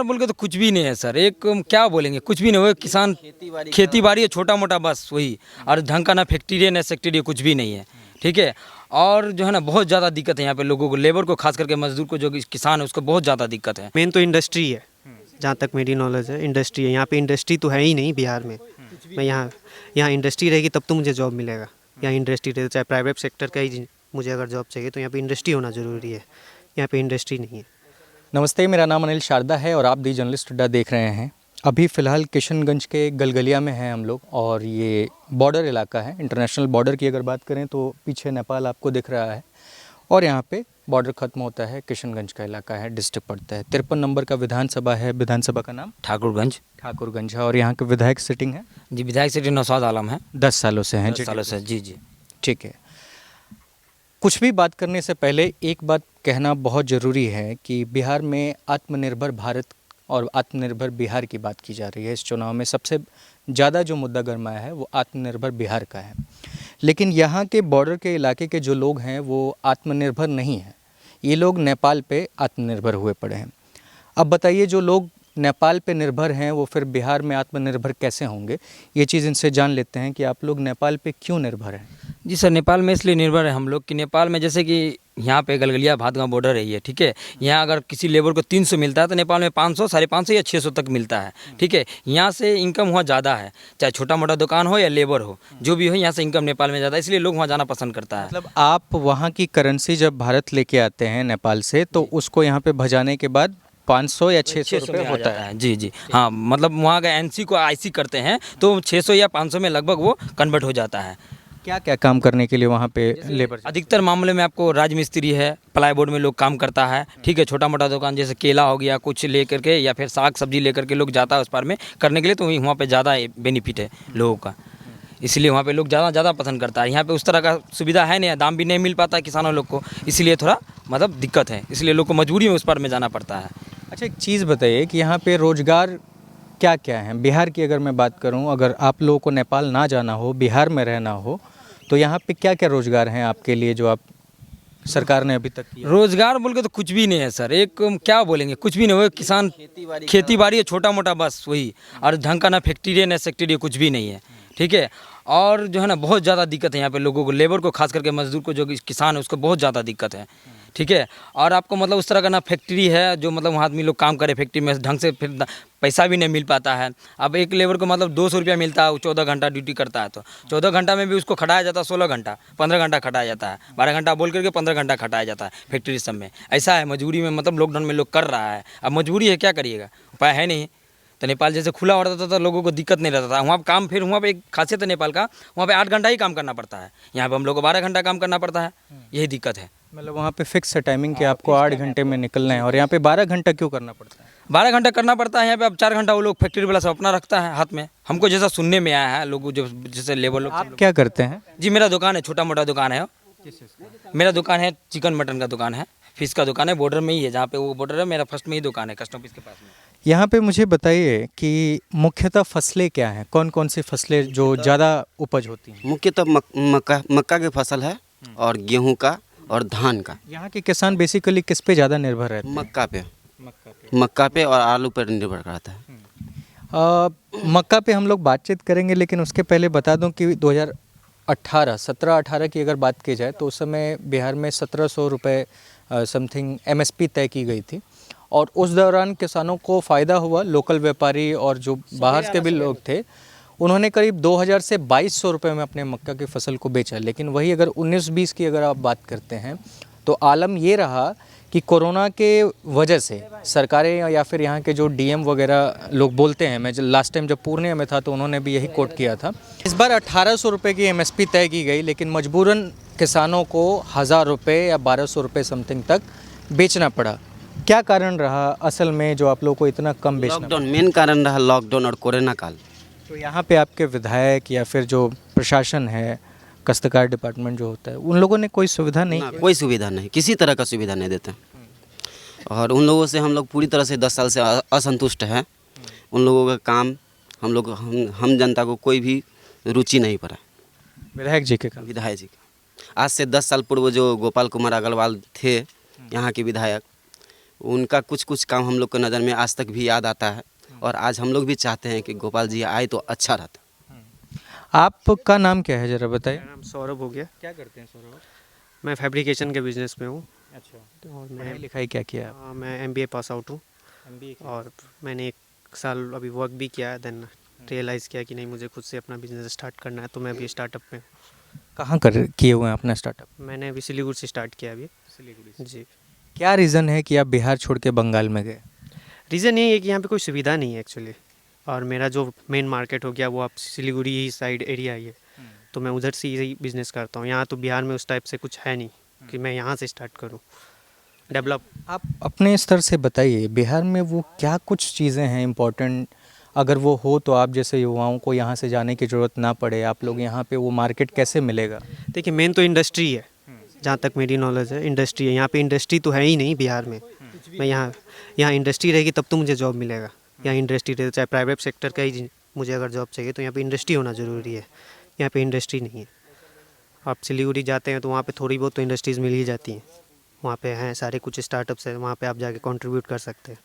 बोल के तो कुछ भी नहीं है सर। एक क्या बोलेंगे, कुछ भी नहीं। वो किसान खेती बाड़ी है छोटा मोटा, बस वही। और ढंग का ना फैक्ट्री है ना सेक्टरी है, कुछ भी नहीं है। ठीक है। और जो है ना बहुत ज़्यादा दिक्कत है यहाँ पे लोगों को, लेबर को, खास करके मजदूर को, जो किसान है उसको बहुत ज़्यादा दिक्कत है। मेन तो इंडस्ट्री है, जहाँ तक मेरी नॉलेज है इंडस्ट्री है। यहाँ पे इंडस्ट्री तो है ही नहीं बिहार में। मैं यहाँ इंडस्ट्री रहेगी तब तो मुझे जॉब मिलेगा। यहाँ इंडस्ट्री रहे, चाहे प्राइवेट सेक्टर का ही मुझे अगर जॉब चाहिए तो यहाँ पे इंडस्ट्री होना ज़रूरी है। यहाँ पे इंडस्ट्री नहीं है। नमस्ते, मेरा नाम अनिल शारदा है और आप दी जर्नलिस्ट अड्डा देख रहे हैं। अभी फ़िलहाल किशनगंज के गलगलिया में हैं हम लोग और ये बॉर्डर इलाका है। इंटरनेशनल बॉर्डर की अगर बात करें तो पीछे नेपाल आपको दिख रहा है और यहाँ पे बॉर्डर ख़त्म होता है, किशनगंज का इलाका है, डिस्ट्रिक्ट पड़ता है। 53 नंबर का विधानसभा है। विधानसभा का नाम ठाकुरगंज है और यहाँ के विधायक सिटिंग है जी, विधायक सिटी नौशाद आलम है। 10 सालों से हैं। 10 सालों से, जी जी। ठीक है। कुछ भी बात करने से पहले एक बात कहना बहुत ज़रूरी है कि बिहार में आत्मनिर्भर भारत और आत्मनिर्भर बिहार की बात की जा रही है। इस चुनाव में सबसे ज़्यादा जो मुद्दा गरमाया है वो आत्मनिर्भर बिहार का है। लेकिन यहाँ के बॉर्डर के इलाके के जो लोग हैं वो आत्मनिर्भर नहीं हैं। ये लोग नेपाल पे आत्मनिर्भर हुए पड़े हैं। अब बताइए, जो लोग नेपाल पे निर्भर हैं वो फिर बिहार में आत्मनिर्भर कैसे होंगे? ये चीज़ इनसे जान लेते हैं कि आप लोग नेपाल पे क्यों निर्भर हैं। जी सर, नेपाल में इसलिए निर्भर है हम लोग कि नेपाल में जैसे कि यहाँ पे गलगलिया भातगांव बॉर्डर है ये, ठीक है। यहाँ अगर किसी लेबर को 300 मिलता है तो नेपाल में 500, 550 या 600 तक मिलता है, ठीक है। यहाँ से इनकम वहाँ ज़्यादा है, चाहे छोटा मोटा दुकान हो या लेबर हो, जो भी हो, यहाँ से इनकम नेपाल में ज़्यादा है, इसलिए लोग वहाँ जाना पसंद करता है। मतलब आप वहाँ की करेंसी जब भारत लेके आते हैं नेपाल से तो उसको यहाँ पे भजाने के बाद 500 या 600 रुपये होता है। जी जी, हाँ, मतलब वहाँ का एनसी को आईसी करते हैं तो 600 या 500 में लगभग वो कन्वर्ट हो जाता है। क्या क्या काम करने के लिए वहाँ पे लेबर? अधिकतर मामले में आपको राजमिस्त्री है, प्लाईबोर्ड में लोग काम करता है, ठीक है। छोटा मोटा दुकान जैसे केला हो गया, कुछ लेकर के या फिर साग सब्जी लेकर के लोग जाता है उस पार में करने के लिए, तो वहाँ पे ज़्यादा बेनिफिट है लोगों का, इसलिए वहाँ पे लोग ज़्यादा पसंद करता है। यहाँ पे उस तरह का सुविधा है नहीं, दाम भी नहीं मिल पाता है किसानों लोग को, इसलिए थोड़ा मतलब दिक्कत है, इसलिए लोग को मजबूरी में उस पार में जाना पड़ता है। अच्छा, एक चीज़ बताइए कि यहाँ पे रोज़गार क्या क्या है? बिहार की अगर मैं बात करूँ, अगर आप लोगों को नेपाल ना जाना हो, बिहार में रहना हो, तो यहाँ पे क्या क्या रोज़गार हैं आपके लिए जो आप सरकार ने अभी तक किया? रोजगार बोल के तो कुछ भी नहीं है सर। एक क्या बोलेंगे, कुछ भी नहीं। वो किसान खेती बाड़ी है छोटा मोटा, बस वही। और ढंग का ना फैक्ट्री है ना सेक्टरी है, कुछ भी नहीं है, ठीक है। और जो है ना बहुत ज़्यादा दिक्कत है यहाँ पे लोगों को, लेबर को, खास करके मजदूर को, जो किसान है उसको बहुत ज़्यादा दिक्कत है, ठीक है। और आपको मतलब उस तरह का ना फैक्ट्री है जो मतलब वहाँ आदमी लोग काम करे फैक्ट्री में, ढंग से फिर पैसा भी नहीं मिल पाता है। अब एक लेबर को मतलब 200 रुपया मिलता है, वो 14 घंटा ड्यूटी करता है, तो 14 घंटा में भी उसको खटाया जाता है 16 घंटा, 15 घंटा खटाया जाता है, 12 घंटा बोल करके 15 घंटा खटाया जाता है फैक्ट्री सब में। ऐसा है, मजबूरी में, मतलब लॉकडाउन में लोग कर रहा है। अब मजबूरी है, क्या करिएगा, उपाय है नहीं। तो नेपाल जैसे खुला हो रहता था तो लोगों को दिक्कत नहीं रहता था वहाँ काम। फिर वहाँ पे एक खासियत है नेपाल का, वहाँ पे 8 घंटा ही काम करना पड़ता है, यहाँ पे हम लोग को 12 घंटा काम करना पड़ता है, यही दिक्कत है। मतलब वहाँ पे फिक्स है टाइमिंग कि आपको 8 घंटे में निकलना है और यहाँ पे 12 घंटा क्यों करना पड़ता है? 12 घंटा करना पड़ता है यहाँ पे। अब 4 घंटा वो लोग फैक्ट्री वाला सब अपना रखता है हाथ में, हमको जैसा सुनने में आया है लोग जो जैसे लेबर लोग। आप क्या करते हैं? जी, मेरा दुकान है, छोटा मोटा दुकान है। मेरा दुकान है चिकन मटन का दुकान है, फिश का दुकान है, बॉर्डर में ही है, जहाँ पे वो बॉर्डर है मेरा फर्स्ट में ही दुकान है, कस्टम ऑफिस के पास में। यहाँ पे मुझे बताइए कि मुख्यतः फसलें क्या हैं, कौन कौन सी फसलें जो ज़्यादा उपज होती हैं? मुख्यतः मक्का की फसल है और गेहूं का और धान का। यहाँ के किसान बेसिकली किस पे ज़्यादा निर्भर रहते हैं? मक्का पे और आलू पर निर्भर करता है। मक्का पे हम लोग बातचीत करेंगे, लेकिन उसके पहले बता दूं कि 2017-18 की अगर बात की जाए तो उस समय बिहार में 1700 रुपये समथिंग MSP तय की गई थी और उस दौरान किसानों को फ़ायदा हुआ। लोकल व्यापारी और जो बाहर के भी लोग थे उन्होंने करीब 2000 से 2200 रुपये में अपने मक्का की फसल को बेचा। लेकिन वही अगर 19-20 की अगर आप बात करते हैं तो आलम ये रहा कि कोरोना के वजह से सरकारें या फिर यहाँ के जो DM वगैरह लोग बोलते हैं, मैं लास्ट टाइम जब पूर्णिया में था तो उन्होंने भी यही कोट किया था। इस बार 1800 रुपये की MSP तय की गई, लेकिन मजबूरन किसानों को 1000 रुपये या 1200 रुपये समथिंग तक बेचना पड़ा। क्या कारण रहा असल में जो आप लोग को इतना कम बेचना? लॉकडाउन मेन कारण रहा, लॉकडाउन और कोरोना काल। तो यहाँ पे आपके विधायक या फिर जो प्रशासन है, काश्तकार डिपार्टमेंट जो होता है, उन लोगों ने कोई सुविधा नहीं की? कोई सुविधा नहीं, किसी तरह का सुविधा नहीं देते। और उन लोगों से हम लोग पूरी तरह से 10 साल से असंतुष्ट हैं। उन लोगों का काम हम जनता को कोई भी रुचि नहीं पड़ा। विधायक जी के काम? विधायक जी का आज से 10 साल पूर्व जो गोपाल कुमार अग्रवाल थे यहाँ के विधायक, उनका कुछ कुछ काम हम लोग को नज़र में आज तक भी याद आता है और आज हम लोग भी चाहते हैं कि गोपाल जी आए तो अच्छा रहता। आपका नाम क्या है ज़रा बताइए। मेरा नाम सौरभ हो गया। क्या करते हैं सौरभ? मैं फैब्रिकेशन के बिजनेस में हूँ अच्छा, और पढ़ाई मैं लिखाई क्या किया आप? मैं MBA पास आउट हूँ और मैंने 1 साल अभी वर्क भी किया है। देन रियलाइज़ किया कि नहीं, मुझे खुद से अपना बिजनेस स्टार्ट करना है, तो मैं अभी स्टार्टअप में हूँ। कहाँ कर किए हुए हैं अपना स्टार्टअप? मैंने अभी सिलीगुड़ी से स्टार्ट किया अभी। जी। क्या रीज़न है कि आप बिहार छोड़ के बंगाल में गए? रीज़न यही है कि यहाँ पे कोई सुविधा नहीं है एक्चुअली, और मेरा जो मेन मार्केट हो गया वो आप सिलीगुड़ी ही साइड एरिया ही है, तो मैं उधर से ही बिज़नेस करता हूँ। यहाँ तो बिहार में उस टाइप से कुछ है नहीं कि मैं यहाँ से स्टार्ट करूँ डेवलप। आप अपने स्तर से बताइए, बिहार में वो क्या कुछ चीज़ें हैं इम्पोर्टेंट, अगर वो हो तो आप जैसे युवाओं को यहाँ से जाने की ज़रूरत ना पड़े, आप लोग यहाँ पे वो मार्केट कैसे मिलेगा? देखिए, मेन तो इंडस्ट्री है, जहाँ तक मेरी नॉलेज है इंडस्ट्री है। यहाँ पे इंडस्ट्री तो है ही नहीं बिहार में। मैं यहाँ इंडस्ट्री रहेगी तब तो मुझे जॉब मिलेगा। यहाँ इंडस्ट्री रहे, चाहे प्राइवेट सेक्टर का ही मुझे अगर जॉब चाहिए तो यहाँ पे इंडस्ट्री होना ज़रूरी है। यहाँ पे इंडस्ट्री नहीं है। आप सिलीगुड़ी जाते हैं तो वहाँ पे थोड़ी बहुत तो इंडस्ट्रीज़ मिल ही जाती हैं। वहाँ पे हैं सारे कुछ स्टार्टअप्स हैं, वहाँ पे आप जाके कंट्रीब्यूट कर सकते हैं।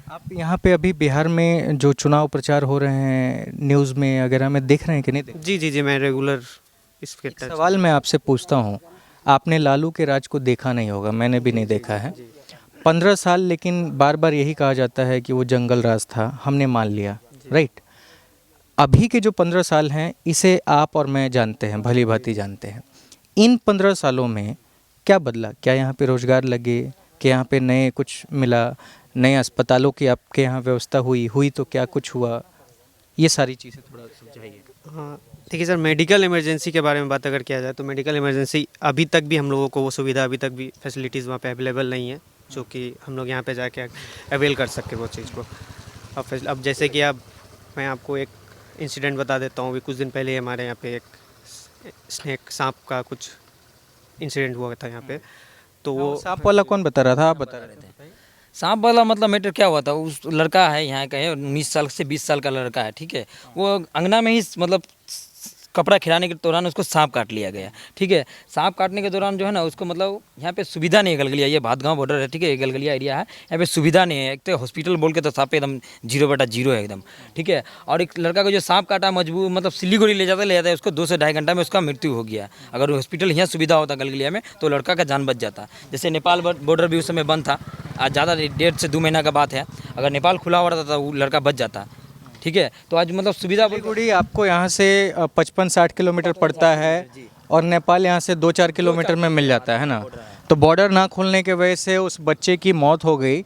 आप यहाँ पे अभी बिहार में जो चुनाव प्रचार हो रहे हैं न्यूज़ में वगैरह में देख रहे हैं कि नहीं देख? जी जी जी, मैं रेगुलर इसके एक सवाल मैं आपसे पूछता हूँ, आपने लालू के राज को देखा नहीं होगा, मैंने भी नहीं देखा है। 15 साल, लेकिन बार बार यही कहा जाता है कि वो जंगल राज था, हमने मान लिया, राइट। अभी के जो 15 साल हैं इसे आप और मैं जानते हैं, भली भांति जानते हैं। इन 15 सालों में क्या बदला? क्या यहाँ पे रोज़गार लगे? क्या यहाँ पे नए कुछ मिला? नए अस्पतालों की आपके यहाँ व्यवस्था हुई तो क्या कुछ हुआ? ये सारी चीज़ें थोड़ा समझाइए। हाँ, देखिए सर, मेडिकल इमरजेंसी के बारे में बात अगर किया जाए तो मेडिकल इमरजेंसी अभी तक भी हम लोगों को वो सुविधा, अभी तक भी फैसिलिटीज़ वहाँ पे अवेलेबल नहीं है, जो कि हम लोग यहाँ पे जाके अवेल कर सके वो चीज़ को। अब जैसे कि मैं आपको एक इंसिडेंट बता देता हूँ। अभी कुछ दिन पहले हमारे यहाँ पे एक सांप का कुछ इंसिडेंट हुआ था यहाँ पे, तो वो सांप वाला कौन बता रहा था? आप बता रहे थे। सांप वाला मतलब मैटर क्या हुआ था, उस लड़का है यहाँ का है, 19 साल से 20 साल का लड़का है, ठीक है। वो अंगना में ही मतलब कपड़ा खिलाने के दौरान उसको सांप काट लिया गया, ठीक है। सांप काटने के दौरान जो है ना उसको मतलब यहाँ पे सुविधा नहीं है। गलगलिया, ये भातगांव बॉर्डर है, ठीक है, ये गलगलिया एरिया है, यहाँ पे सुविधा नहीं है। एक तो हॉस्पिटल बोल के तो सांप एकदम 0/0 है एकदम, ठीक है। और एक लड़का को जो सांप काटा मजबूर मतलब सिलीगुड़ी ले जाता है, उसको 2 से ढाई घंटा में उसका मृत्यु हो गया। अगर हॉस्पिटल यहाँ सुविधा होता गलगलिया में तो लड़का का जान बच जाता। जैसे नेपाल बॉर्डर भी उस समय बंद था, आज ज़्यादा 1.5 से 2 महीना का बात है। अगर नेपाल खुला हुआ रहता तो वो लड़का बच जाता, ठीक है। तो आज मतलब सुविधा सिलीगुड़ी आपको यहाँ से 55-60 किलोमीटर पड़ता है और नेपाल यहाँ से 2-4 किलोमीटर में मिल जाता है ना। तो बॉर्डर ना खोलने की वजह से उस बच्चे की मौत हो गई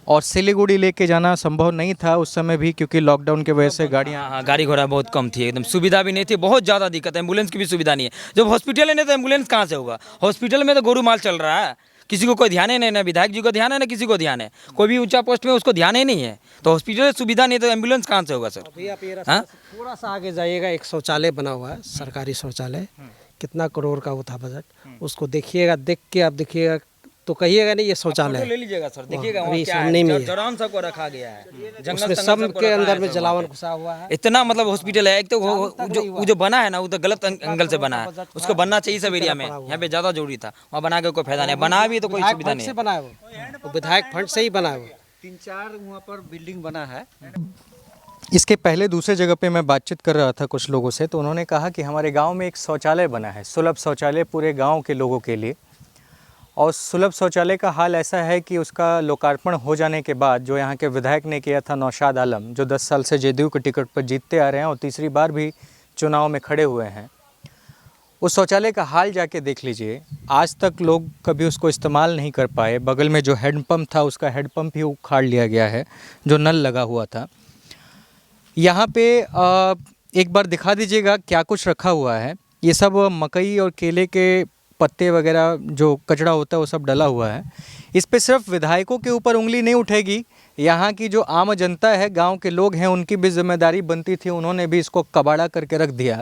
और सिलीगुड़ी लेके जाना संभव नहीं था उस समय भी, क्योंकि लॉकडाउन की वजह से गाड़ियाँ, हाँ, गाड़ी घोड़ा बहुत कम थी, एकदम सुविधा भी नहीं थी, बहुत ज़्यादा दिक्कत है। एम्बुलेंस की भी सुविधा नहीं है। जब हॉस्पिटल है नहीं तो एम्बुलेंस कहाँ से होगा? हॉस्पिटल में तो गोरू माल चल रहा है, किसी को कोई ध्यान ही नहीं, ना विधायक जी को ध्यान है ना किसी को ध्यान है। कोई भी ऊंचा पोस्ट में उसको ध्यान ही नहीं है। तो हॉस्पिटल सुविधा नहीं तो एम्बुलेंस कहाँ से होगा सर? अभी आप ये रास्ते से थोड़ा सा आगे जाइएगा, एक शौचालय बना हुआ है, सरकारी शौचालय। कितना करोड़ का वो था बजट, उसको देखिएगा, देख के आप देखिएगा तो कहिएगा नहीं ये शौचालय फोटो है। ले लीजिएगा सर, देखिएगा अभी वहाँ क्या सामने है, में ही है। जड़ान सबको रखा गया है, जंगल उसमें तंगल सब सबको के रखा अंदर है में सर जलावन वहाँ पे। घुसा हुआ है। इतना मतलब हॉस्पिटल है। एक तो वो जो बना है ना वो तो गलत एंगल से बना है, उसको बनना चाहिए सब एरिया में। यहाँ पे ज़्यादा जरूरी था, वहाँ बना के कोई फायदा नहीं, बना भी तो कोई विधायक सुविधा फंड नहीं से है। बना है वो विधायक फंड से ही बना है वो। 3-4 वहाँ पर बिल्डिंग बना है। इसके पहले दूसरे जगह पे मैं बातचीत कर रहा था कुछ लोगों से, तो उन्होंने कहा कि हमारे गांव में एक शौचालय बना है, सुलभ शौचालय पूरे गांव के लोगों के लिए। और सुलभ शौचालय का हाल ऐसा है कि उसका लोकार्पण हो जाने के बाद जो यहाँ के विधायक ने किया था नौशाद आलम, जो 10 साल से जेडीयू के टिकट पर जीतते आ रहे हैं और तीसरी बार भी चुनाव में खड़े हुए हैं, उस शौचालय का हाल जाके देख लीजिए। आज तक लोग कभी उसको इस्तेमाल नहीं कर पाए। बगल में जो हैंडपम्प था उसका हैंडपम्प ही उखाड़ लिया गया है, जो नल लगा हुआ था। यहाँ पे एक बार दिखा दीजिएगा क्या कुछ रखा हुआ है। ये सब मकई और केले के पत्ते वगैरह जो कचरा होता है वो सब डला हुआ है। इस पे सिर्फ विधायकों के ऊपर उंगली नहीं उठेगी, यहाँ की जो आम जनता है, गांव के लोग हैं, उनकी भी जिम्मेदारी बनती थी, उन्होंने भी इसको कबाड़ा करके रख दिया।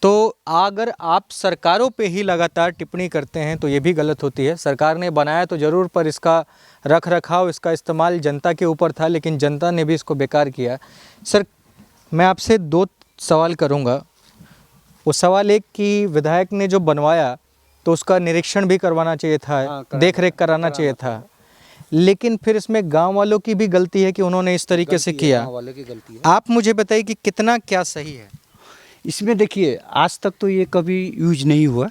तो अगर आप सरकारों पे ही लगातार टिप्पणी करते हैं तो ये भी गलत होती है। सरकार ने बनाया तो ज़रूर, पर इसका रख रखाव, इसका इस्तेमाल जनता के ऊपर था, लेकिन जनता ने भी इसको बेकार किया। सर, मैं आपसे 2 सवाल करूँगा। वो सवाल एक कि विधायक ने जो बनवाया तो उसका निरीक्षण भी करवाना चाहिए था, देख रेख कराना चाहिए था। लेकिन फिर इसमें गांव वालों की भी गलती है कि उन्होंने इस तरीके से किया। वाले की गलती है। आप मुझे बताइए कि कितना क्या सही है। इसमें देखिए आज तक तो ये कभी यूज नहीं हुआ,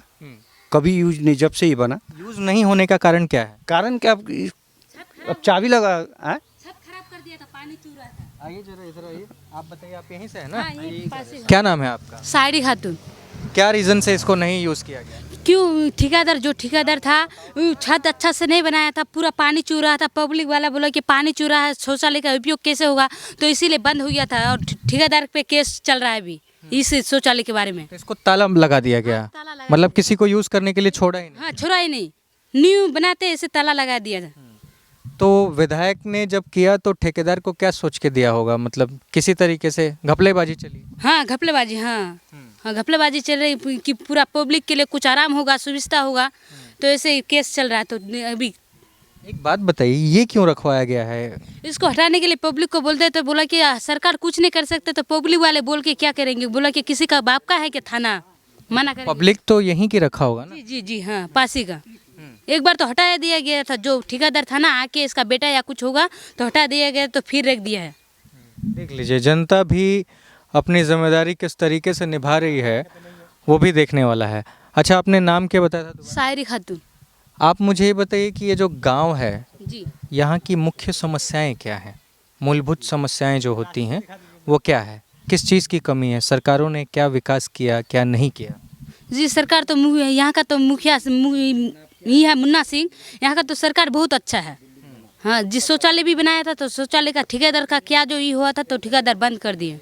कभी यूज नहीं, जब से ही बना। यूज नहीं होने का कारण क्या है? कारण क्या, अब चाबी लगा है। सब खराब कर दिया था, पानी चू रहा था। आइए जरा इधर आइए। आप बताइए, आप यहीं से हैं ना? हाँ, ये पास ही है। क्या नाम है आपका? सायरी खातून। क्या रीजन से इसको नहीं यूज किया गया? क्यों? ठेकेदार था, वो छत अच्छा से नहीं बनाया था, पूरा पानी चू रहा था। पब्लिक वाला बोला कि पानी चू रहा है, शौचालय का उपयोग कैसे होगा, तो इसीलिए बंद हो गया था। और ठेकेदार पे केस चल रहा है अभी इस शौचालय के बारे में। तो इसको ताला लगा दिया गया, ताला लगा मतलब किसी को यूज करने के लिए छोड़ा ही नहीं। हाँ, छोड़ा ही नहीं, न्यू बनाते ऐसे ताला लगा दिया था। तो विधायक ने जब किया तो ठेकेदार को क्या सोच के दिया होगा, मतलब किसी तरीके से घपलेबाजी चली? हाँ, घपलेबाजी। हाँ, घपलेबाजी चल रही कि पूरा पब्लिक के लिए कुछ आराम होगा, सुविधा होगा, तो ऐसे केस चल रहा है। तो अभी एक बात बताइए, ये क्यों रखवाया गया है? इसको हटाने के लिए पब्लिक को बोलते तो बोला कि सरकार कुछ नहीं कर सकते, तो पब्लिक वाले बोल के क्या करेंगे? बोला कि किसी का बाप का है कि थाना मना करेंगे। पब्लिक तो यहीं की रखा होगा ना? जी, हाँ, पासी का। एक बार तो हटा दिया गया था, जो ठेकेदार था ना, आके इसका बेटा या कुछ होगा तो हटा दिया गया, तो फिर रख दिया है। देख लीजिए, जनता भी अपनी जिम्मेदारी किस तरीके से निभा रही है वो भी देखने वाला है। अच्छा, आपने नाम क्या बताया था दोबारा? सायरी खातून। आप मुझे ये बताइए कि ये जो गांव है, जी, यहाँ की मुख्य समस्याएं क्या हैं? मूलभूत समस्याएं जो होती हैं वो क्या है? किस चीज़ की कमी है? सरकारों ने क्या विकास किया, क्या नहीं किया? जी, सरकार तो यहाँ का तो मुखिया ये है मुन्ना सिंह, यहाँ का तो सरकार बहुत अच्छा है। हाँ, जिस शौचालय भी बनाया था तो शौचालय का ठेकेदार का क्या जो ये हुआ था, तो ठेकेदार बंद कर दिए।